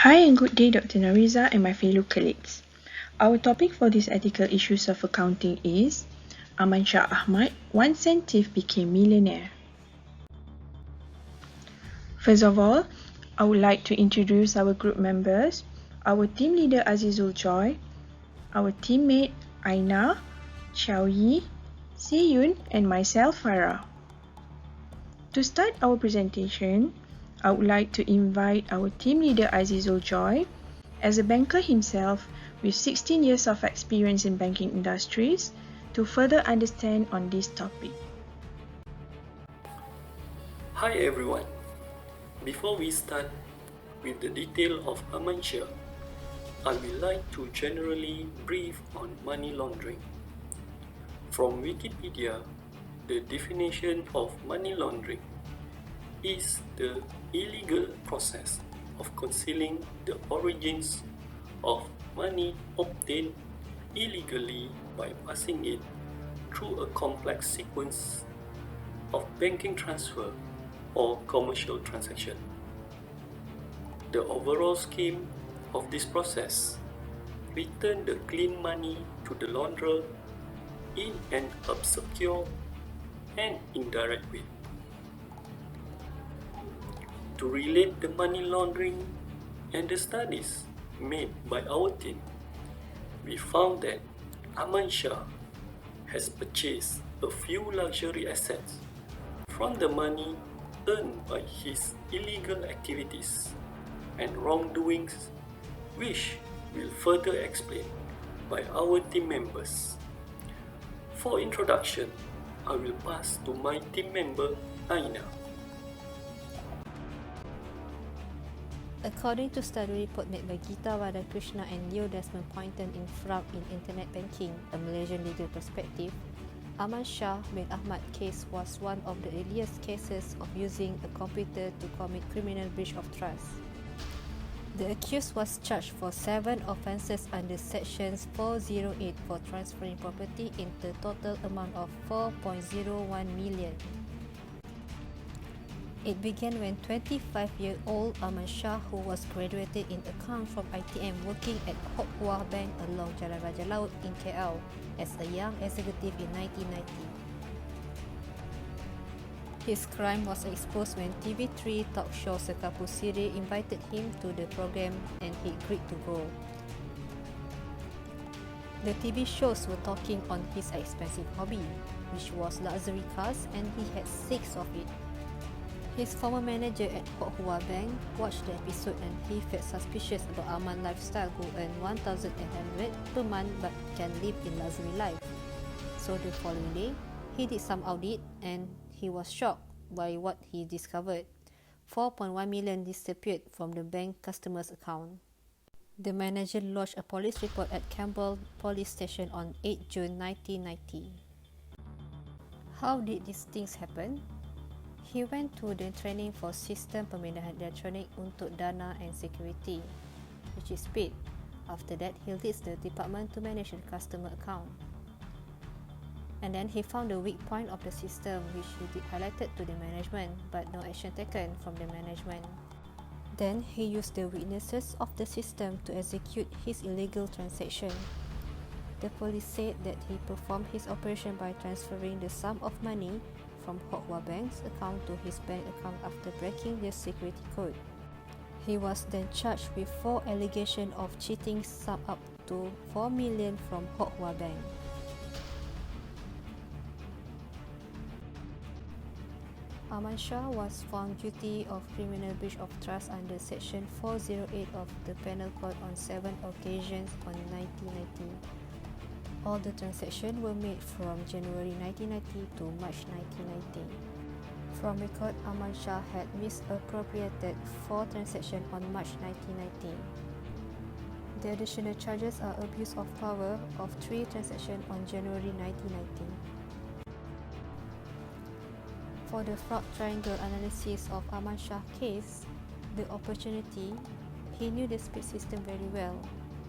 Hi and good day, Dr. Nariza and my fellow colleagues. Our topic for this ethical issues of accounting is Aman Shah Ahmad, 1 cent thief became millionaire. First of all, I would like to introduce our group members, our team leader Azizul Joy, our teammate Aina, Xiao Yi, Siyun and myself Farah. To start our presentation, I would like to invite our team leader Azizul Joy. As a banker himself with 16 years of experience in banking industries to further understand on this topic. Hi everyone. Before we start with the detail of Aman Shah, I would like to generally brief on money laundering. From Wikipedia, the definition of money laundering is the illegal process of concealing the origins of money obtained illegally by passing it through a complex sequence of banking transfer or commercial transaction. The overall scheme of this process return the clean money to the launderer in an obscure and indirect way. To relate the money laundering and the studies made by our team, we found that Aman Shah has purchased a few luxury assets from the money earned by his illegal activities and wrongdoings, which will further explain by our team members. For introduction, I will pass to my team member Aina. According to study report made by Gita Krishna and Leo Desmond Poynton in Fraud in Internet Banking, a Malaysian legal perspective, Aman Shah bin Ahmad case was one of the earliest cases of using a computer to commit criminal breach of trust. The accused was charged for 7 offences under Sections 408 for transferring property in the total amount of 4.01 million. It began when 25-year-old Aman Shah, who was graduated in account from ITM working at Hock Hua Bank along Jalan Raja Laut in KL as a young executive in 1990. His crime was exposed when TV3 talk show Sekapu Siri invited him to the program and he agreed to go. The TV shows were talking on his expensive hobby, which was luxury cars, and he had 6 of it. His former manager at Hock Hua Bank watched the episode and he felt suspicious about Aman's lifestyle, who earned 1,800 per month but can live in luxury life. So the following day, he did some audit and he was shocked by what he discovered. 4.1 million disappeared from the bank customer's account. The manager lodged a police report at Campbell Police Station on 8 June 1990. How did these things happen? He went to the training for Sistem Pemindahan Elektronik untuk Dana and Security, which is paid. After that, he leads the department to manage the customer account. And then he found the weak point of the system, which he highlighted to the management, but no action taken from the management. Then he used the weaknesses of the system to execute his illegal transaction. The police said that he performed his operation by transferring the sum of money from Hock Hua Bank's account to his bank account after breaking the security code. He was then charged with 4 allegations of cheating sum up to 4 million from Hock Hua Bank. Aman Shah was found guilty of criminal breach of trust under Section 408 of the Penal Code on 7 occasions on 1990. All the transactions were made from January 1990 to March 1990. From record, Aman Shah had misappropriated 4 transactions on March 1990. The additional charges are abuse of power of 3 transactions on January 1990. For the fraud triangle analysis of Aman Shah case, the opportunity, he knew the speed system very well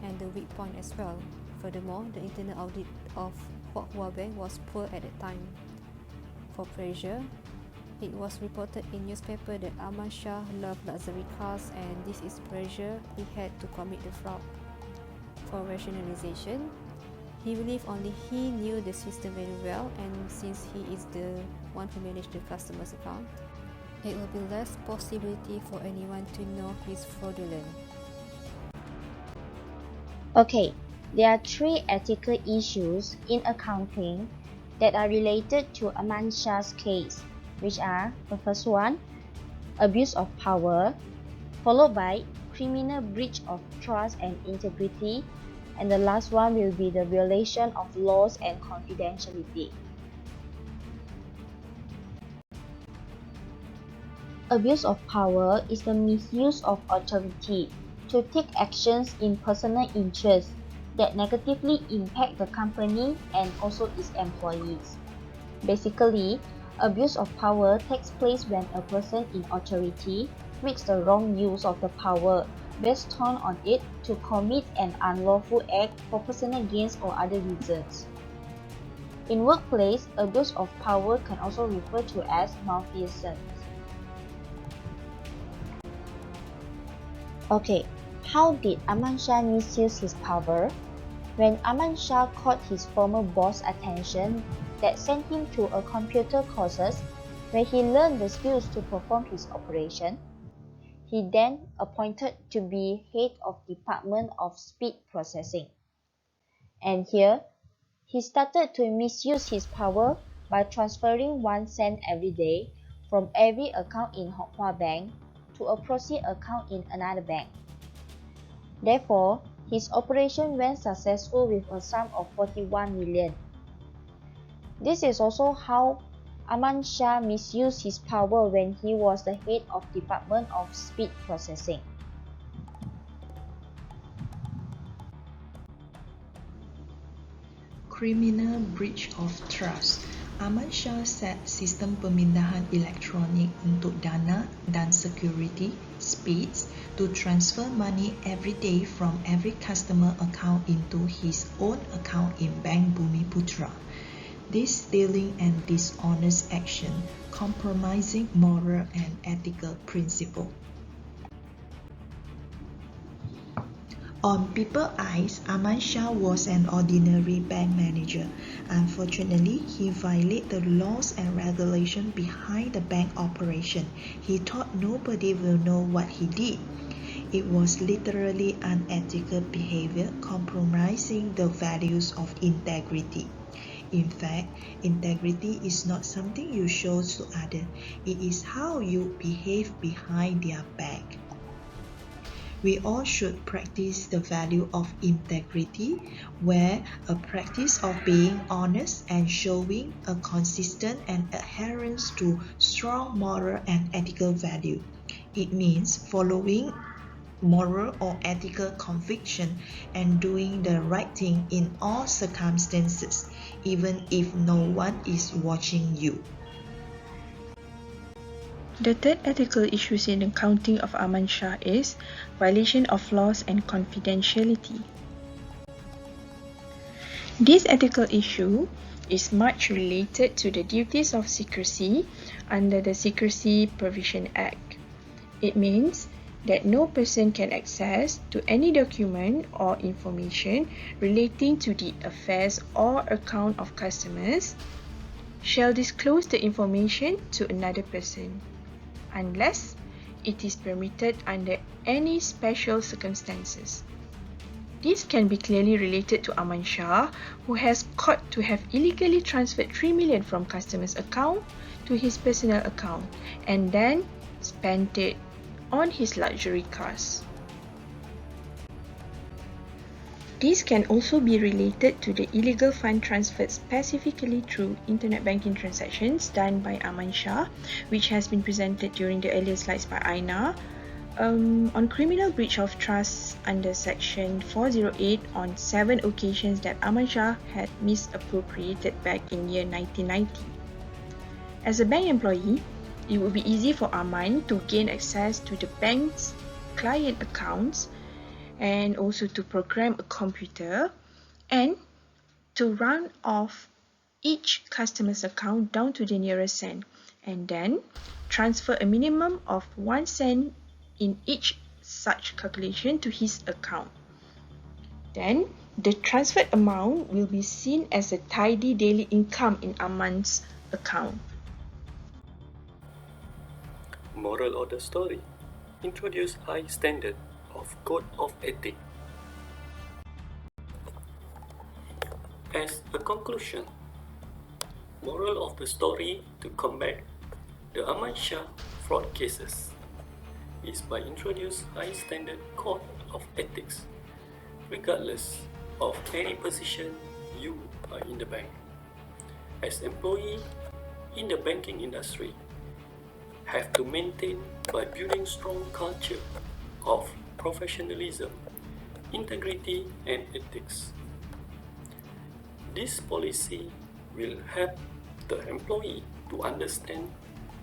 and the weak point as well. Furthermore, the internal audit of Hock Hua Bank was poor at that time. For pressure, It was reported in newspaper that Aman Shah loved luxury cars and this is pressure he had to commit the fraud. For rationalization, he believed only he knew the system very well, and since he is the one who managed the customer's account, it will be less possibility for anyone to know he's fraudulent. Okay, there are three ethical issues in accounting that are related to Aman Shah's case, which are the first one, abuse of power, followed by criminal breach of trust and integrity, and the last one will be the violation of laws and confidentiality. Abuse of power is the misuse of authority to take actions in personal interest that negatively impact the company and also its employees. Basically, abuse of power takes place when a person in authority makes the wrong use of the power based on it to commit an unlawful act for personal gains or other reasons. In workplace, abuse of power can also refer to as malfeasance. Okay, how did Aman Shah misuse his power? When Aman Shah caught his former boss' attention that sent him to a computer courses where he learned the skills to perform his operation, he then appointed to be head of Department of Speed Processing. And here, he started to misuse his power by transferring 1 cent every day from every account in Hock Hua Bank to a proceed account in another bank. Therefore, his operation went successful with a sum of 41 million. This is also how Aman Shah misused his power when he was the head of Department of Speed Processing. Criminal breach of trust. Aman Shah set sistem pemindahan elektronik untuk dana dan security speeds to transfer money every day from every customer account into his own account in Bank Bumiputra. This stealing and dishonest action compromising moral and ethical principle. On people's eyes, Aman Shah was an ordinary bank manager. Unfortunately, he violated the laws and regulations behind the bank operation. He thought nobody will know what he did. It was literally unethical behavior, compromising the values of integrity. In fact, integrity is not something you show to others. It is how you behave behind their back. We all should practice the value of integrity, where a practice of being honest and showing a consistent and adherence to strong moral and ethical value. It means following moral or ethical conviction and doing the right thing in all circumstances, even if no one is watching you. The third ethical issue in the accounting of Aman Shah is violation of laws and confidentiality. This ethical issue is much related to the duties of secrecy under the Secrecy Provision Act. It means that no person can access to any document or information relating to the affairs or account of customers shall disclose the information to another person, unless it is permitted under any special circumstances. This can be clearly related to Aman Shah, who has caught to have illegally transferred 3 million from customers' account to his personal account and then spent it on his luxury cars. This can also be related to the illegal fund transferred specifically through internet banking transactions done by Aman Shah, which has been presented during the earlier slides by Aina. On criminal breach of trust under Section 408 on 7 occasions that Aman Shah had misappropriated back in year 1990. As a bank employee, it would be easy for Aman to gain access to the bank's client accounts and also to program a computer and to run off each customer's account down to the nearest cent. and then transfer a minimum of 1 cent in each such calculation to his account. Then, the transferred amount will be seen as a tidy daily income in Aman's account. Moral of the story: introduce high standard of code of ethics. As a conclusion, moral of the story to combat the Aman Shah fraud cases is by introduce high standard code of ethics, regardless of any position you are in the bank. As employee in the banking industry, have to maintain by building strong culture of professionalism, integrity and ethics. This policy will help the employee to understand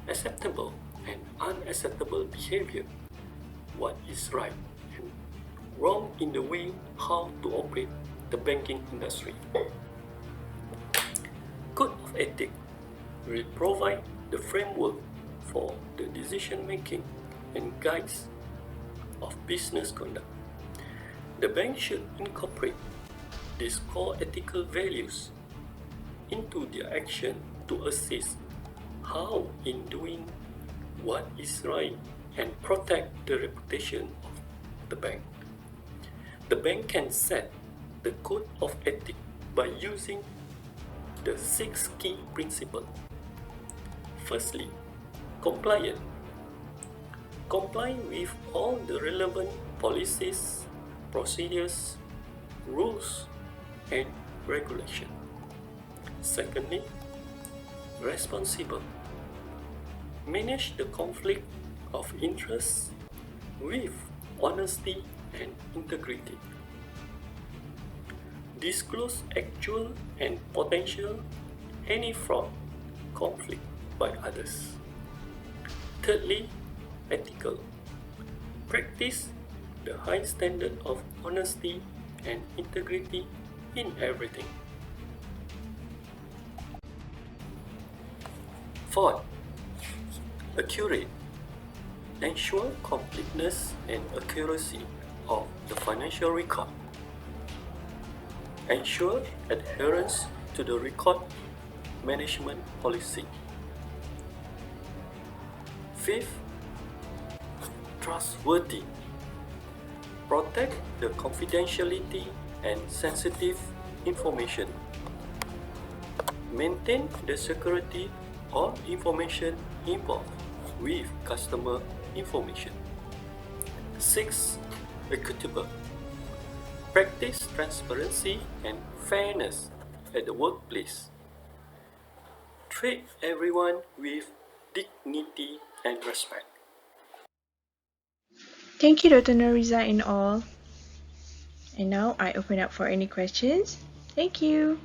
acceptable and unacceptable behavior, what is right and wrong in the way how to operate the banking industry. Code of ethics will provide the framework for the decision making and guides of business conduct. The bank should incorporate these core ethical values into their action to assist how in doing what is right and protect the reputation of the bank. The bank can set the code of ethics by using the 6 key principles. Firstly, compliant. Comply with all the relevant policies, procedures, rules, and regulations. Secondly, responsible. Manage the conflict of interest with honesty and integrity. Disclose actual and potential any fraud, conflict by others. Thirdly, ethical. Practice the high standard of honesty and integrity in everything. Fourth, accurate. Ensure completeness and accuracy of the financial record. Ensure adherence to the record management policy. Fifth, trustworthy. Protect the confidentiality and sensitive information. Maintain the security of information involved with customer information. 6. Equitable. Practice transparency and fairness at the workplace. Treat everyone with dignity and respect. Thank you, Dr. Noriza and all. And now I open up for any questions. Thank you.